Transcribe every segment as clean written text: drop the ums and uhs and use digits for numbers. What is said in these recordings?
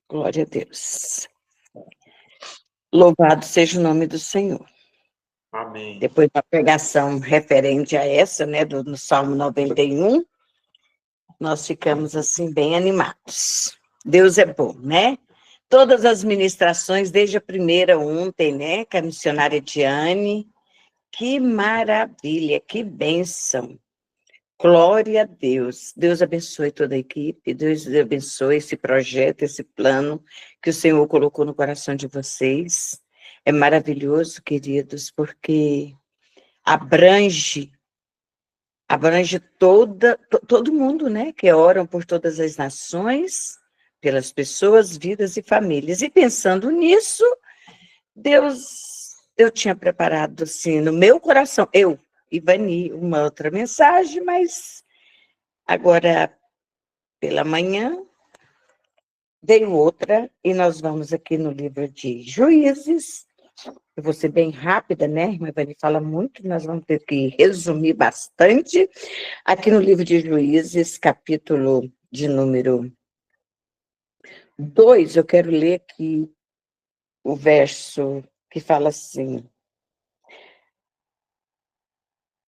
Glória a Deus. Louvado seja o nome do Senhor. Amém. Depois da pregação referente a essa, né, no Salmo 91, nós ficamos assim bem animados. Deus é bom, né? Todas as ministrações, desde a primeira ontem, né, com a missionária Diane, que maravilha, que bênção. Glória a Deus. Deus abençoe toda a equipe, Deus abençoe esse projeto, esse plano que o Senhor colocou no coração de vocês. É maravilhoso, queridos, porque abrange todo mundo, né? Que oram por todas as nações, pelas pessoas, vidas e famílias. E pensando nisso, eu tinha preparado, assim, no meu coração, Ivani, uma outra mensagem, mas agora, pela manhã, veio outra, e nós vamos aqui no livro de Juízes. Eu vou ser bem rápida, né? A irmã Ivani fala muito, nós vamos ter que resumir bastante. Aqui no livro de Juízes, capítulo de número 2, eu quero ler aqui o verso que fala assim: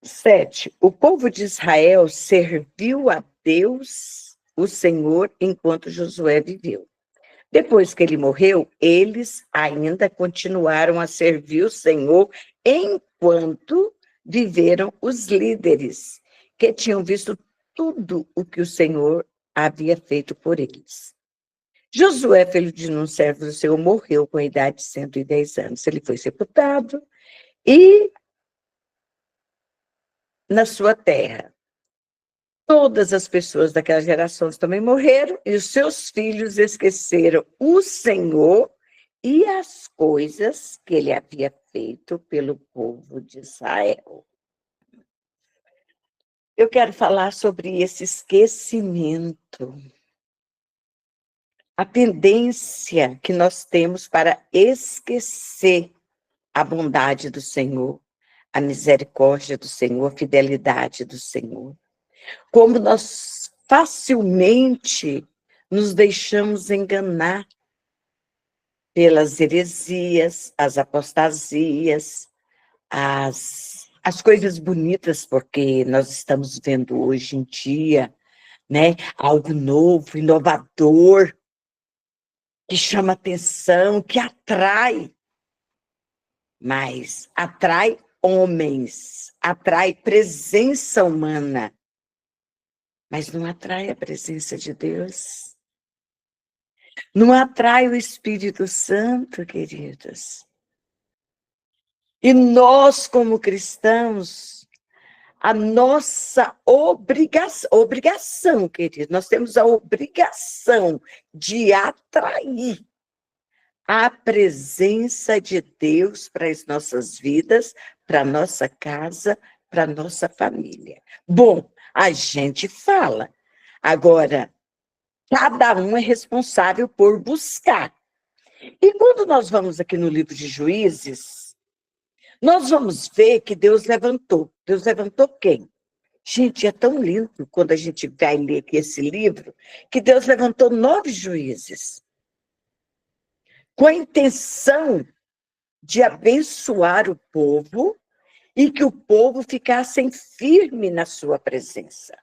7. O povo de Israel serviu a Deus, o Senhor, enquanto Josué viveu. Depois que ele morreu, eles ainda continuaram a servir o Senhor enquanto viveram os líderes, que tinham visto tudo o que o Senhor havia feito por eles. Josué, filho de um servo do Senhor, morreu com a idade de 110 anos. Ele foi sepultado e na sua terra. Todas as pessoas daquela geração também morreram, e os seus filhos esqueceram o Senhor e as coisas que ele havia feito pelo povo de Israel. Eu quero falar sobre esse esquecimento. A tendência que nós temos para esquecer a bondade do Senhor, a misericórdia do Senhor, a fidelidade do Senhor. Como nós facilmente nos deixamos enganar pelas heresias, as apostasias, as coisas bonitas, porque nós estamos vendo hoje em dia, né, algo novo, inovador, que chama atenção, que atrai, mas atrai homens, atrai presença humana, mas não atrai a presença de Deus. Não atrai o Espírito Santo, queridos. E nós, como cristãos, a nossa obrigação, queridos, nós temos a obrigação de atrair a presença de Deus para as nossas vidas, para a nossa casa, para a nossa família. Bom, a gente fala. Agora, cada um é responsável por buscar. E quando nós vamos aqui no livro de Juízes, nós vamos ver que Deus levantou. Deus levantou quem? Gente, é tão lindo quando a gente vai ler aqui esse livro, que Deus levantou 9 juízes, com a intenção de abençoar o povo e que o povo ficasse firme na sua presença.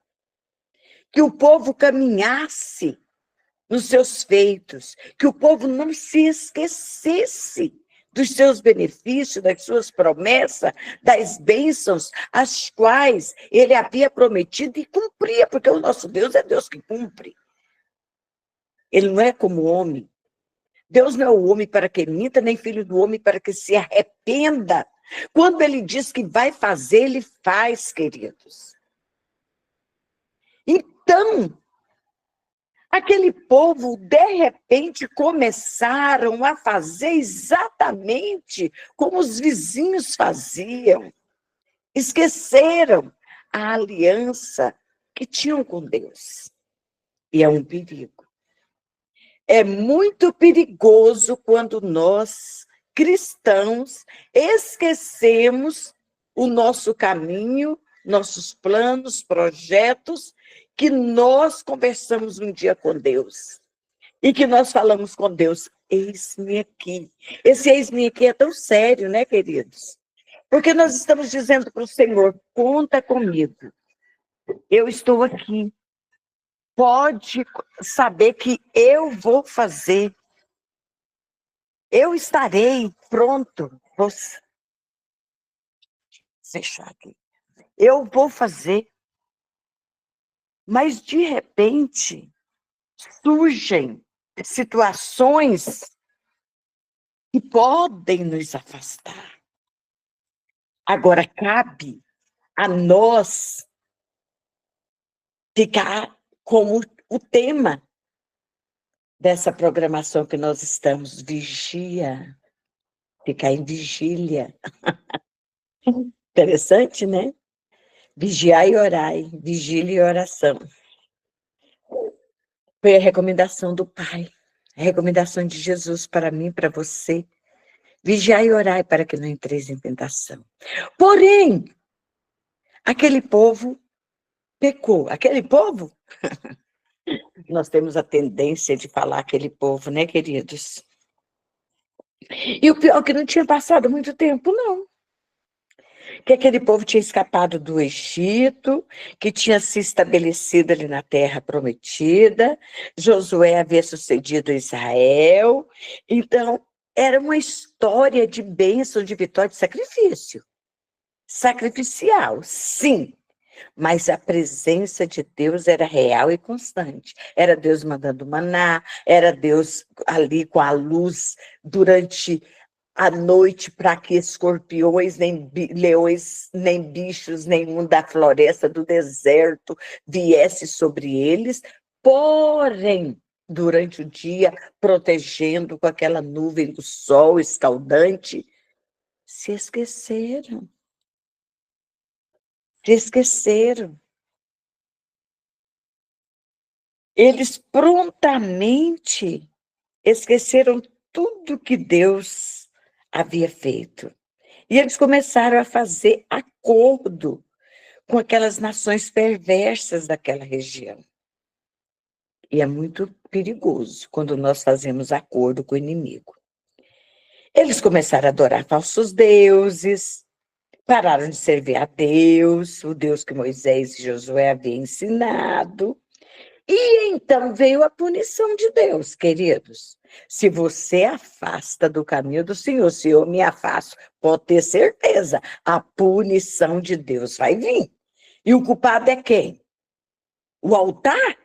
Que o povo caminhasse nos seus feitos, que o povo não se esquecesse dos seus benefícios, das suas promessas, das bênçãos, as quais ele havia prometido e cumpria, porque o nosso Deus é Deus que cumpre. Ele não é como o homem. Deus não é o homem para que minta, nem filho do homem para que se arrependa. Quando ele diz que vai fazer, ele faz, queridos. Então, aquele povo, de repente, começaram a fazer exatamente como os vizinhos faziam. Esqueceram a aliança que tinham com Deus. E é um perigo. É muito perigoso quando nós, cristãos, esquecemos o nosso caminho, nossos planos, projetos, que nós conversamos um dia com Deus. e que nós falamos com Deus, eis-me aqui. Esse eis-me aqui é tão sério, né, queridos? Porque nós estamos dizendo para o Senhor, conta comigo, eu estou aqui. Pode saber que eu vou fazer. Eu estarei pronto. Vou fechar aqui. Eu vou fazer. Mas, de repente, surgem situações que podem nos afastar. Agora, cabe a nós ficar como o tema dessa programação que nós estamos, vigia, ficar em vigília. Interessante, né? Vigiai e orai, vigília e oração. Foi a recomendação do Pai, a recomendação de Jesus para mim, para você. Vigiai e orai para que não entreis em tentação. Porém, aquele povo pecou. Aquele povo, nós temos a tendência de falar aquele povo, né, queridos? E o pior é que não tinha passado muito tempo, não. Que aquele povo tinha escapado do Egito, que tinha se estabelecido ali na terra prometida, Josué havia sucedido Israel, então era uma história de bênção, de vitória, de sacrifício. Sacrificial, sim, mas a presença de Deus era real e constante. Era Deus mandando maná, era Deus ali com a luz durante a noite para que escorpiões, nem leões, nem bichos nenhum da floresta, do deserto, viesse sobre eles, porém, durante o dia, protegendo com aquela nuvem do sol escaldante, se esqueceram. Se esqueceram. Eles prontamente esqueceram tudo que Deus havia feito. E eles começaram a fazer acordo com aquelas nações perversas daquela região. E é muito perigoso quando nós fazemos acordo com o inimigo. Eles começaram a adorar falsos deuses, pararam de servir a Deus, o Deus que Moisés e Josué haviam ensinado. E então veio a punição de Deus, queridos. Se você afasta do caminho do Senhor, se eu me afasto, pode ter certeza, a punição de Deus vai vir. E o culpado é quem? O altar?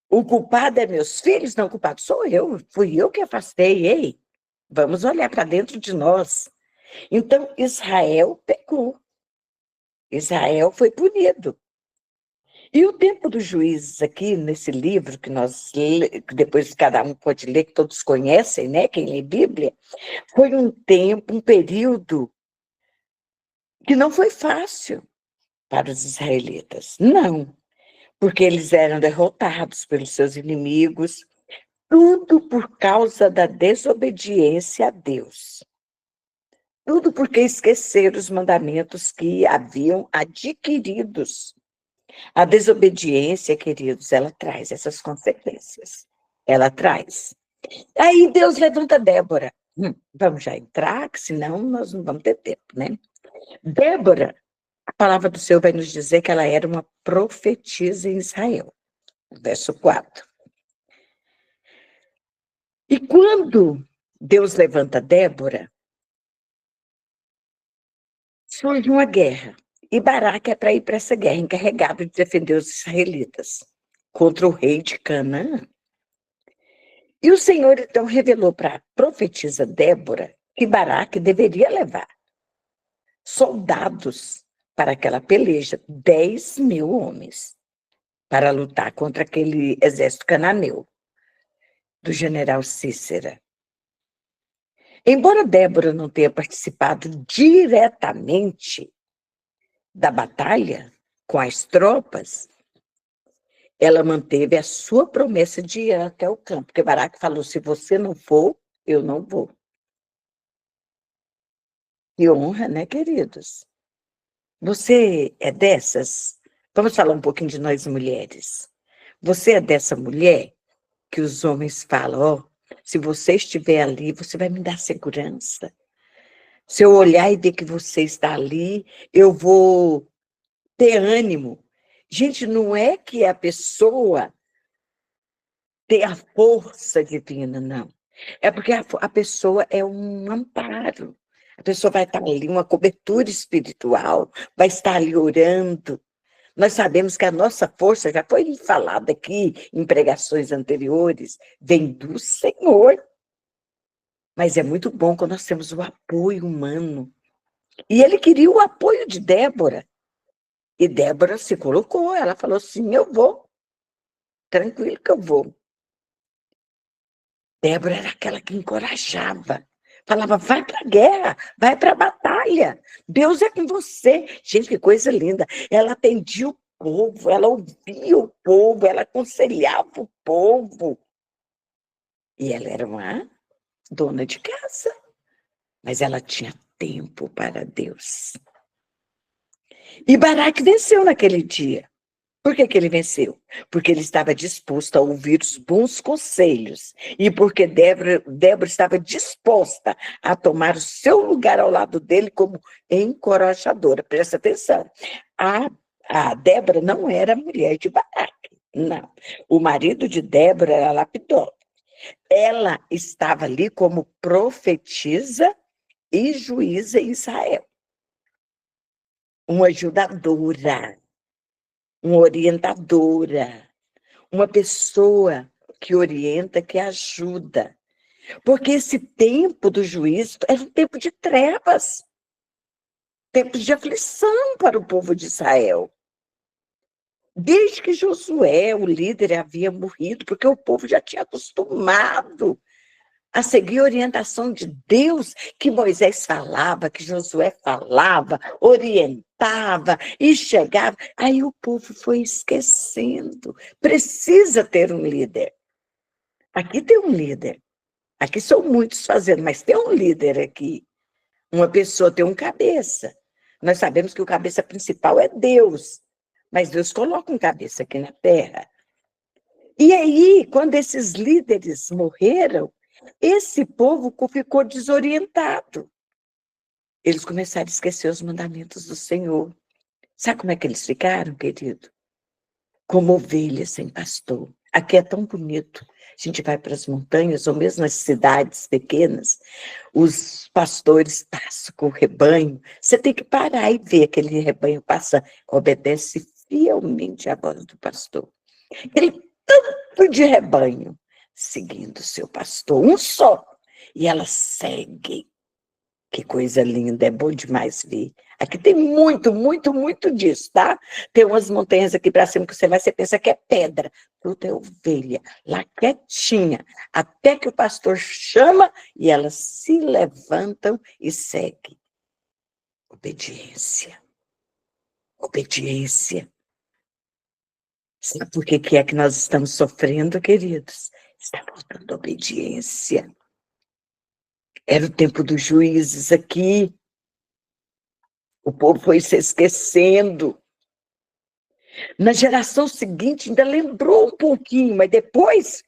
O culpado é meus filhos? Não, o culpado sou eu. Fui eu que afastei. Ei, vamos olhar para dentro de nós. Então, Israel pecou. Israel foi punido. E o tempo dos juízes aqui, nesse livro que que depois cada um pode ler, que todos conhecem, né? Quem lê Bíblia, foi um tempo, um período que não foi fácil para os israelitas. Não, porque eles eram derrotados pelos seus inimigos, tudo por causa da desobediência a Deus. Tudo porque esqueceram os mandamentos que haviam adquiridos. A desobediência, queridos, ela traz essas consequências. Ela traz. Aí Deus levanta Débora. Vamos já entrar, que senão nós não vamos ter tempo, né? Débora, a palavra do Senhor vai nos dizer que ela era uma profetisa em Israel. Verso 4. E quando Deus levanta Débora, surge uma guerra. E Baraque é para ir para essa guerra, encarregado de defender os israelitas contra o rei de Canaã. E o Senhor, então, revelou para a profetisa Débora que Baraque deveria levar soldados para aquela peleja, 10.000 homens, para lutar contra aquele exército cananeu, do general Cícera. Embora Débora não tenha participado diretamente da batalha com as tropas, ela manteve a sua promessa de ir até o campo, porque Baraque falou, se você não for, eu não vou. Que honra, né, queridos? Você é dessas? Vamos falar um pouquinho de nós mulheres. Você é dessa mulher que os homens falam, ó, se você estiver ali, você vai me dar segurança. Se eu olhar e ver que você está ali, eu vou ter ânimo. Gente, não é que a pessoa tem a força divina, não. É porque a pessoa é um amparo. A pessoa vai estar ali, uma cobertura espiritual, vai estar ali orando. Nós sabemos que a nossa força, já foi falado aqui em pregações anteriores, vem do Senhor. Mas é muito bom quando nós temos o apoio humano. E ele queria o apoio de Débora. E Débora se colocou, ela falou assim, eu vou, tranquilo que eu vou. Débora era aquela que encorajava. Falava, vai para a guerra, vai para a batalha. Deus é com você. Gente, que coisa linda. Ela atendia o povo, ela ouvia o povo, ela aconselhava o povo. E ela era uma dona de casa, mas ela tinha tempo para Deus. E Baraque venceu naquele dia. Por que que ele venceu? Porque ele estava disposto a ouvir os bons conselhos e porque Débora estava disposta a tomar o seu lugar ao lado dele como encorajadora. Presta atenção. A Débora não era mulher de Baraque, não. O marido de Débora era Lapidó. Ela estava ali como profetisa e juíza em Israel. Uma ajudadora, uma orientadora, uma pessoa que orienta, que ajuda. Porque esse tempo do juízo era um tempo de trevas, tempo de aflição para o povo de Israel. Desde que Josué, o líder, havia morrido, porque o povo já tinha acostumado a seguir a orientação de Deus, que Moisés falava, que Josué falava, orientava e chegava. Aí o povo foi esquecendo. Precisa ter um líder. Aqui tem um líder. Aqui são muitos fazendo, mas tem um líder aqui. Uma pessoa tem um cabeça. Nós sabemos que o cabeça principal é Deus, mas Deus coloca um cabeça aqui na terra. E aí, quando esses líderes morreram, esse povo ficou desorientado. Eles começaram a esquecer os mandamentos do Senhor. Sabe como é que eles ficaram, querido? Como ovelhas sem pastor. Aqui é tão bonito. A gente vai para as montanhas, ou mesmo nas cidades pequenas, os pastores passam com o rebanho. Você tem que parar e ver aquele rebanho passar. Obedece fielmente à voz do pastor. Aquele tanto de rebanho seguindo o seu pastor, um só. E elas seguem. Que coisa linda, é bom demais ver. Aqui tem muito, muito, muito disso, tá? Tem umas montanhas aqui para cima que você pensa que é pedra. Tudo é ovelha, lá quietinha, até que o pastor chama e elas se levantam e seguem. Obediência. Obediência. Sabe por que é que nós estamos sofrendo, queridos? Está faltando obediência. Era o tempo dos juízes aqui. O povo foi se esquecendo. Na geração seguinte, ainda lembrou um pouquinho, mas depois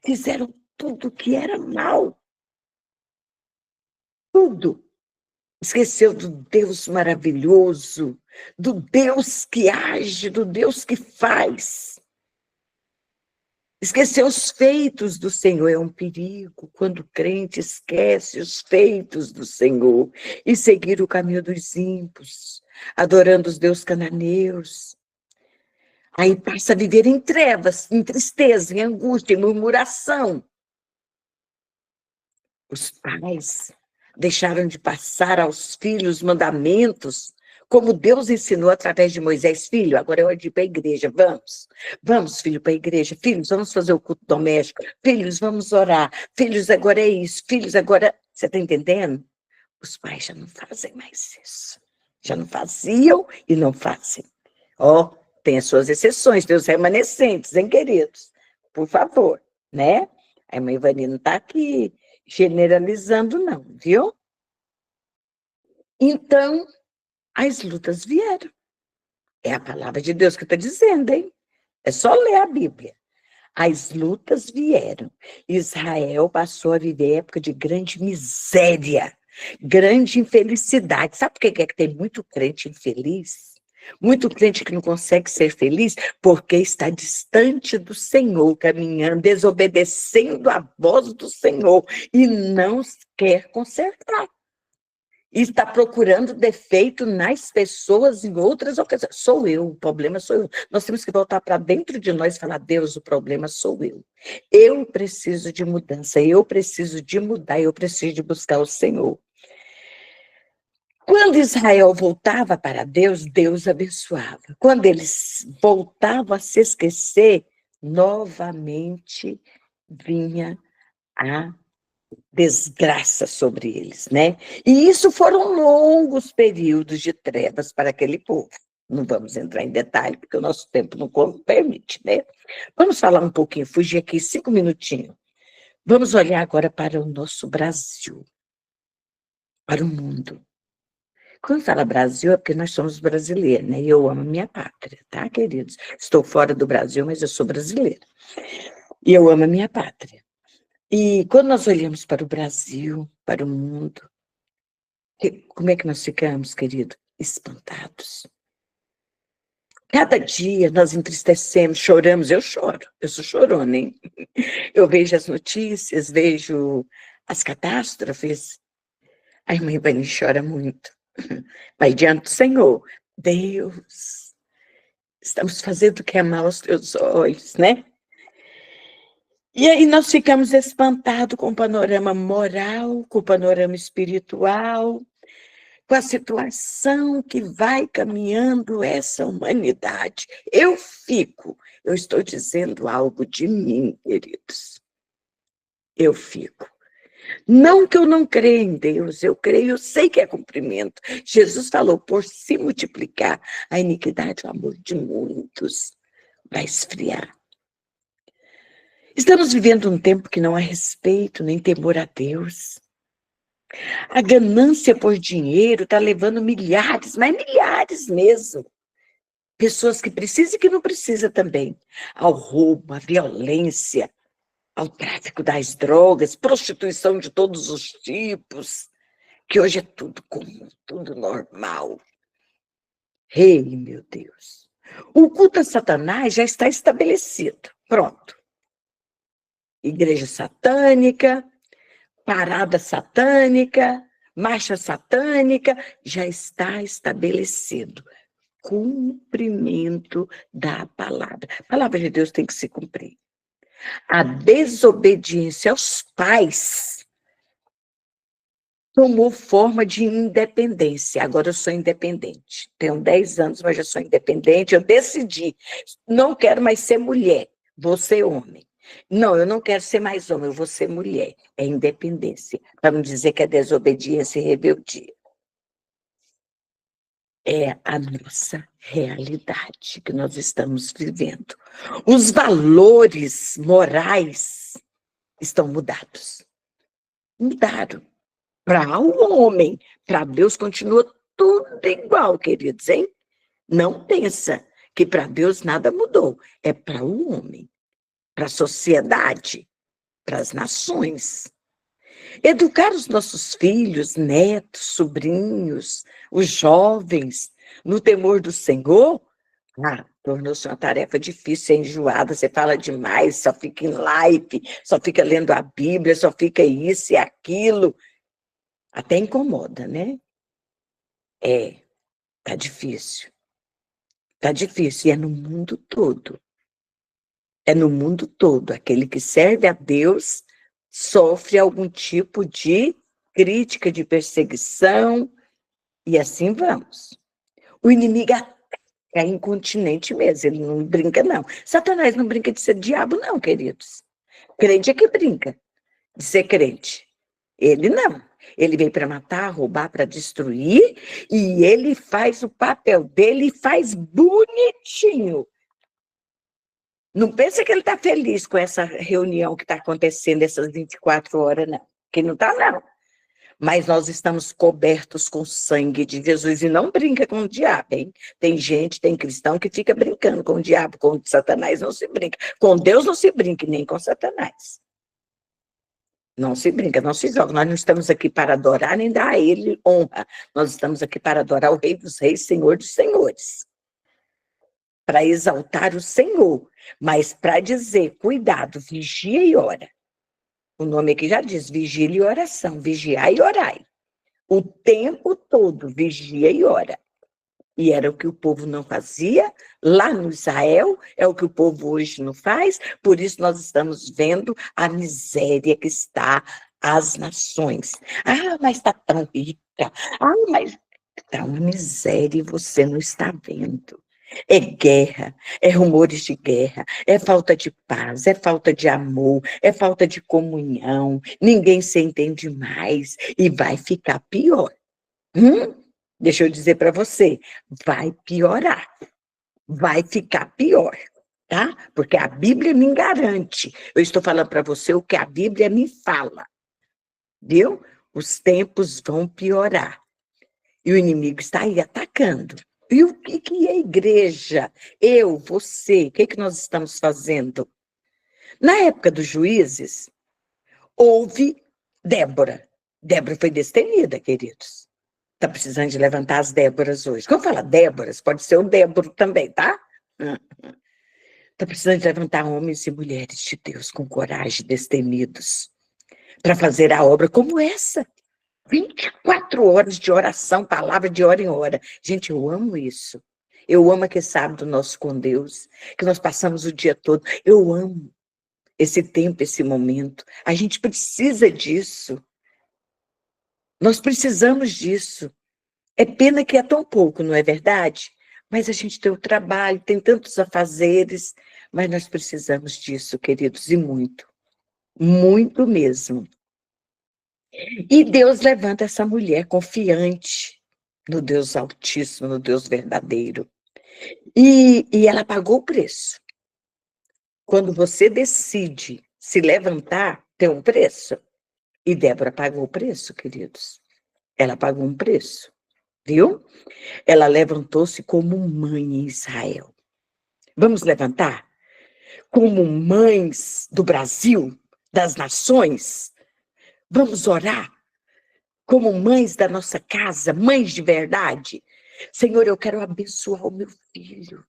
fizeram tudo que era mal. Tudo. Esqueceu do Deus maravilhoso, do Deus que age, do Deus que faz. Esquecer os feitos do Senhor é um perigo, quando o crente esquece os feitos do Senhor e seguir o caminho dos ímpios, adorando os deuses cananeus. Aí passa a viver em trevas, em tristeza, em angústia, em murmuração. Os pais deixaram de passar aos filhos mandamentos, como Deus ensinou através de Moisés. Filho, agora é hora de ir para a igreja, vamos. Vamos, filho, para a igreja. Filhos, vamos fazer o culto doméstico. Filhos, vamos orar. Filhos, agora é isso. Filhos, agora... Você está entendendo? Os pais já não fazem mais isso. Já não faziam e não fazem. Ó, tem as suas exceções, tem os remanescentes, hein, queridos? Por favor, né? A irmã Ivani não está aqui generalizando, não, viu? Então, as lutas vieram. É a palavra de Deus que está dizendo, hein? É só ler a Bíblia. As lutas vieram. Israel passou a viver época de grande miséria, grande infelicidade. Sabe por que é que tem muito crente infeliz? Muito crente que não consegue ser feliz porque está distante do Senhor, caminhando, desobedecendo a voz do Senhor e não quer consertar. E está procurando defeito nas pessoas em outras ocasiões. Sou eu, o problema sou eu. Nós temos que voltar para dentro de nós e falar, Deus, o problema sou eu. Eu preciso de mudança, eu preciso de mudar, eu preciso de buscar o Senhor. Quando Israel voltava para Deus, Deus abençoava. Quando eles voltavam a se esquecer, novamente vinha a desgraça sobre eles, né? E isso foram longos períodos de trevas para aquele povo. Não vamos entrar em detalhe, porque o nosso tempo não permite, né? Vamos falar um pouquinho, fugir aqui 5 minutinhos. Vamos olhar agora para o nosso Brasil, para o mundo. Quando fala Brasil, é porque nós somos brasileiros, né? E eu amo minha pátria, tá, queridos? Estou fora do Brasil, mas eu sou brasileira. E eu amo a minha pátria. E quando nós olhamos para o Brasil, para o mundo, como é que nós ficamos, querido? Espantados. Cada dia nós entristecemos, choramos, eu choro, eu sou chorona, hein? Eu vejo as notícias, vejo as catástrofes, a irmã Ivani chora muito. Vai diante do Senhor, Deus, estamos fazendo o que é mal aos teus olhos, né? E aí nós ficamos espantados com o panorama moral, com o panorama espiritual, com a situação que vai caminhando essa humanidade. Eu estou dizendo algo de mim, queridos. Eu fico. Não que eu não creia em Deus, eu creio, eu sei que é cumprimento. Jesus falou, por se multiplicar a iniquidade, o amor de muitos vai esfriar. Estamos vivendo um tempo que não há respeito nem temor a Deus. A ganância por dinheiro está levando milhares, mas milhares mesmo. Pessoas que precisam e que não precisam também. Ao roubo, à violência, ao tráfico das drogas, prostituição de todos os tipos, que hoje é tudo comum, tudo normal. Ei, meu Deus. O culto a Satanás já está estabelecido. Pronto. Igreja satânica, parada satânica, marcha satânica, já está estabelecido. Cumprimento da palavra. A palavra de Deus tem que se cumprir. A desobediência aos pais tomou forma de independência. Agora eu sou independente. Tenho 10 anos, mas já sou independente. Eu decidi, não quero mais ser mulher, vou ser homem. Não, eu não quero ser mais homem, eu vou ser mulher. É independência, para não dizer que é desobediência e rebeldia. É a nossa realidade que nós estamos vivendo. Os valores morais estão mudados. Mudaram. Para o homem, para Deus continua tudo igual, queridos, hein? Não pensa que para Deus nada mudou. É para o homem, para a sociedade, para as nações. Educar os nossos filhos, netos, sobrinhos, os jovens, no temor do Senhor, tornou-se uma tarefa difícil, é enjoada, você fala demais, só fica em live, só fica lendo a Bíblia, só fica isso e aquilo. Até incomoda, né? Tá difícil. Tá difícil, e é no mundo todo. É no mundo todo. Aquele que serve a Deus sofre algum tipo de crítica, de perseguição, e assim vamos. O inimigo é incontinente mesmo, ele não brinca, não. Satanás não brinca de ser diabo, não, queridos. Crente é que brinca de ser crente. Ele não. Ele veio para matar, roubar, para destruir, e ele faz o papel dele e faz bonitinho. Não pensa que ele está feliz com essa reunião que está acontecendo essas 24 horas, não. Que não está, não. Mas nós estamos cobertos com o sangue de Jesus e não brinca com o diabo, hein? Tem gente, tem cristão que fica brincando com o diabo, com Satanás não se brinca. Com Deus não se brinca, nem com Satanás. Não se brinca, não se joga. Nós não estamos aqui para adorar nem dar a ele honra. Nós estamos aqui para adorar o Rei dos Reis, Senhor dos Senhores. Para exaltar o Senhor, mas para dizer, cuidado, vigia e ora. O nome aqui já diz, vigília e oração, vigiai e orai. O tempo todo, vigia e ora. E era o que o povo não fazia, lá no Israel, é o que o povo hoje não faz, por isso nós estamos vendo a miséria que está às nações. Ah, mas está tão rica. Ah, mas está uma miséria e você não está vendo. É guerra, é rumores de guerra, é falta de paz, é falta de amor, é falta de comunhão, ninguém se entende mais e vai ficar pior. Deixa eu dizer para você, vai piorar, vai ficar pior, tá? Porque a Bíblia me garante. Eu estou falando para você o que a Bíblia me fala, viu? Os tempos vão piorar e o inimigo está aí atacando. E o que é a igreja? Eu, você, o que nós estamos fazendo? Na época dos juízes, houve Débora. Débora foi destemida, queridos. Está precisando de levantar as Déboras hoje. Quando fala Déboras, pode ser o Déboro também, tá? Está precisando de levantar homens e mulheres de Deus com coragem, destemidos, para fazer a obra como essa. 24 horas de oração, palavra de hora em hora. Gente, eu amo isso. Eu amo aquele sábado nosso com Deus, que nós passamos o dia todo. Eu amo esse tempo, esse momento. A gente precisa disso. Nós precisamos disso. É pena que é tão pouco, não é verdade? Mas a gente tem o trabalho, tem tantos afazeres, mas nós precisamos disso, queridos, e muito. Muito mesmo. E Deus levanta essa mulher confiante no Deus Altíssimo, no Deus verdadeiro. E ela pagou o preço. Quando você decide se levantar, tem um preço. E Débora pagou o preço, queridos. Ela pagou um preço, viu? Ela levantou-se como mãe em Israel. Vamos levantar? Como mães do Brasil, das nações? Vamos orar? Como mães da nossa casa, mães de verdade? Senhor, eu quero abençoar o meu filho.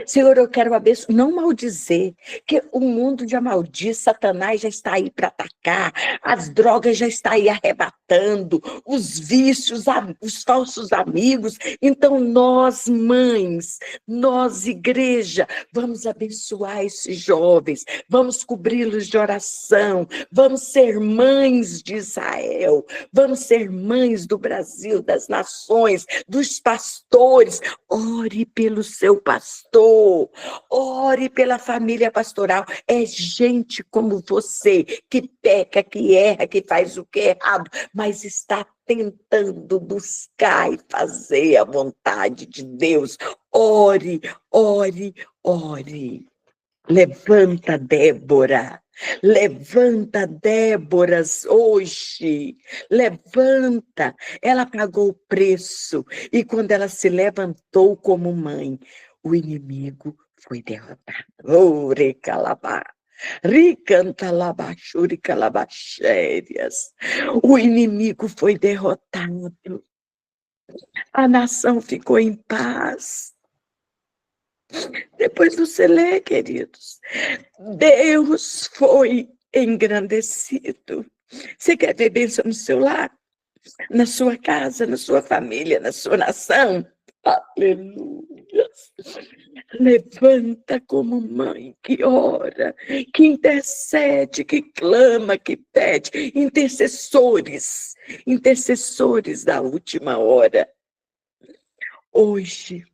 Senhor, eu quero abençoar, não maldizer, que o mundo já maldiz, Satanás já está aí para atacar, as drogas já estão aí arrebatando, os vícios, os falsos amigos. Então nós, mães, nós, igreja, vamos abençoar esses jovens, vamos cobri-los de oração, vamos ser mães de Israel, vamos ser mães do Brasil, das nações, dos pastores. Ore pelo seu pastor, ore pela família pastoral. É gente como você, que peca, que erra, que faz o que é errado, mas está tentando buscar e fazer a vontade de Deus. Ore, ore, ore. Levanta, Débora. Levanta, Déboras, hoje. Levanta. Ela pagou o preço. E quando ela se levantou como mãe, o inimigo foi derrotado. Oh, recalabá. Ricantalabachuricalabaxérias. O inimigo foi derrotado. A nação ficou em paz. Depois você lê, queridos. Deus foi engrandecido. Você quer ver bênção no seu lar? Na sua casa, na sua família, na sua nação? Aleluia! Levanta como mãe que ora, que intercede, que clama, que pede. Intercessores, intercessores da última hora. Hoje,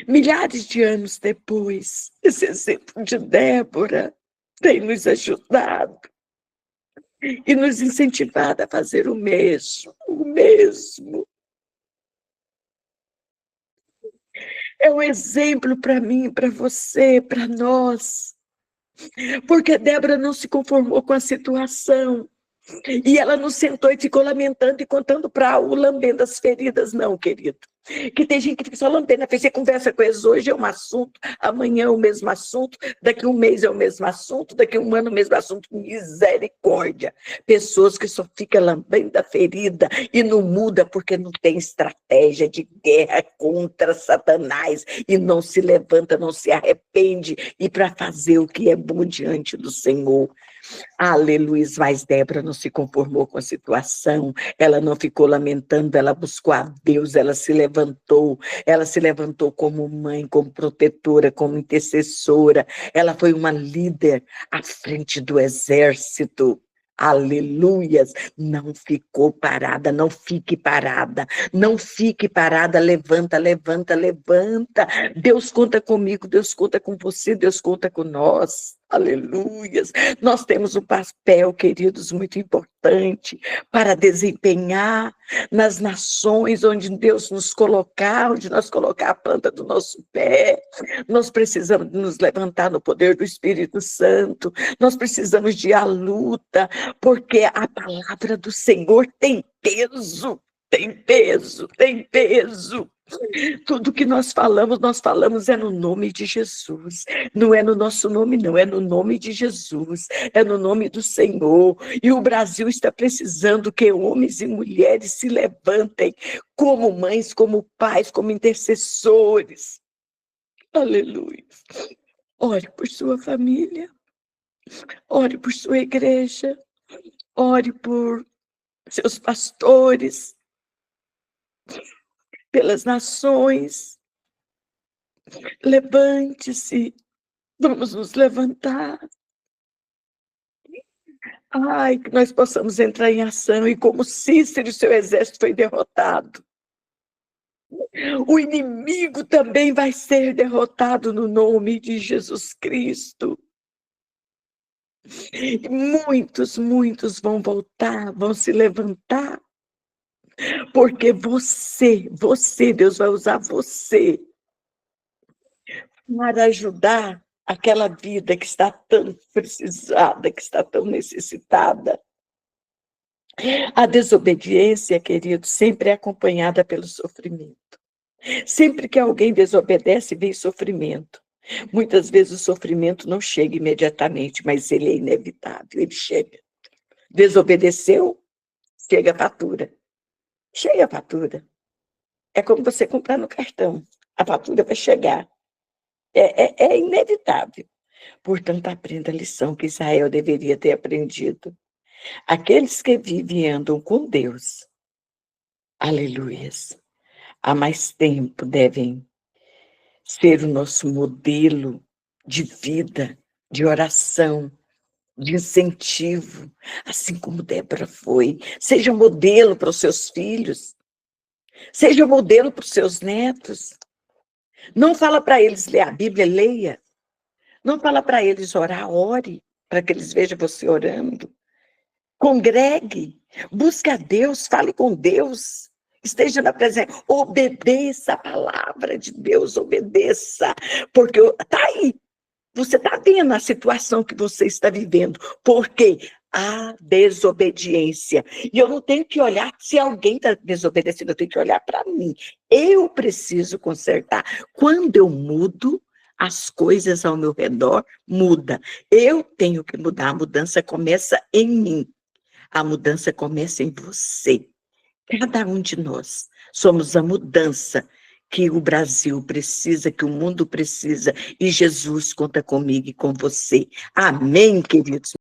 milhares de anos depois, esse exemplo de Débora tem nos ajudado e nos incentivado a fazer o mesmo, o mesmo. É um exemplo para mim, para você, para nós, porque Débora não se conformou com a situação. E ela não sentou e ficou lamentando e contando para o lambendo as feridas, não, querido. Que tem gente que fica só lambendo, você conversa com eles, hoje é um assunto, amanhã é o mesmo assunto, daqui um mês é o mesmo assunto, daqui um ano é o mesmo assunto, misericórdia. Pessoas que só ficam lambendo a ferida e não muda porque não tem estratégia de guerra contra Satanás e não se levanta, não se arrepende e para fazer o que é bom diante do Senhor. Aleluia, mas Débora não se conformou com a situação, ela não ficou lamentando, ela buscou a Deus, ela se levantou como mãe, como protetora, como intercessora, ela foi uma líder à frente do exército. Aleluias, não ficou parada, não fique parada, não fique parada, levanta, levanta, levanta. Deus conta comigo, Deus conta com você, Deus conta com nós. Aleluias. Nós temos um papel, queridos, muito importante para desempenhar nas nações onde Deus nos colocar, onde nós colocar a planta do nosso pé. Nós precisamos nos levantar no poder do Espírito Santo. Nós precisamos de a luta, porque a palavra do Senhor tem peso, tem peso, tem peso. Tudo que nós falamos é no nome de Jesus. Não é no nosso nome, não, é no nome de Jesus, é no nome do Senhor. E o Brasil está precisando que homens e mulheres se levantem como mães, como pais, como intercessores. Aleluia. Ore por sua família, ore por sua igreja, ore por seus pastores, pelas nações. Levante-se, vamos nos levantar. Ai, que nós possamos entrar em ação, e como Cícero e seu exército foi derrotado, o inimigo também vai ser derrotado no nome de Jesus Cristo. E muitos vão voltar, vão se levantar, porque você, Deus vai usar você para ajudar aquela vida que está tão precisada, que está tão necessitada. A desobediência, querido, sempre é acompanhada pelo sofrimento. Sempre que alguém desobedece, vem sofrimento. Muitas vezes o sofrimento não chega imediatamente, mas ele é inevitável, ele chega. Desobedeceu, chega a fatura. Chega a fatura. É como você comprar no cartão. A fatura vai chegar. É inevitável. Portanto, aprenda a lição que Israel deveria ter aprendido. Aqueles que vivem e andam com Deus, aleluias, há mais tempo devem ser o nosso modelo de vida, de oração, de incentivo, assim como Débora foi. Seja modelo para os seus filhos, seja modelo para os seus netos. Não fala para eles ler a Bíblia, leia. Não fala para eles orar, ore, para que eles vejam você orando. Congregue, busque a Deus, fale com Deus, esteja na presença, obedeça a palavra de Deus, obedeça, porque está aí, você está vendo a situação que você está vivendo, porque há desobediência, e eu não tenho que olhar se alguém está desobedecendo, eu tenho que olhar para mim, eu preciso consertar. Quando eu mudo, as coisas ao meu redor mudam, eu tenho que mudar, a mudança começa em mim. A mudança começa em você. Cada um de nós somos a mudança que o Brasil precisa, que o mundo precisa. E Jesus conta comigo e com você. Amém, queridos?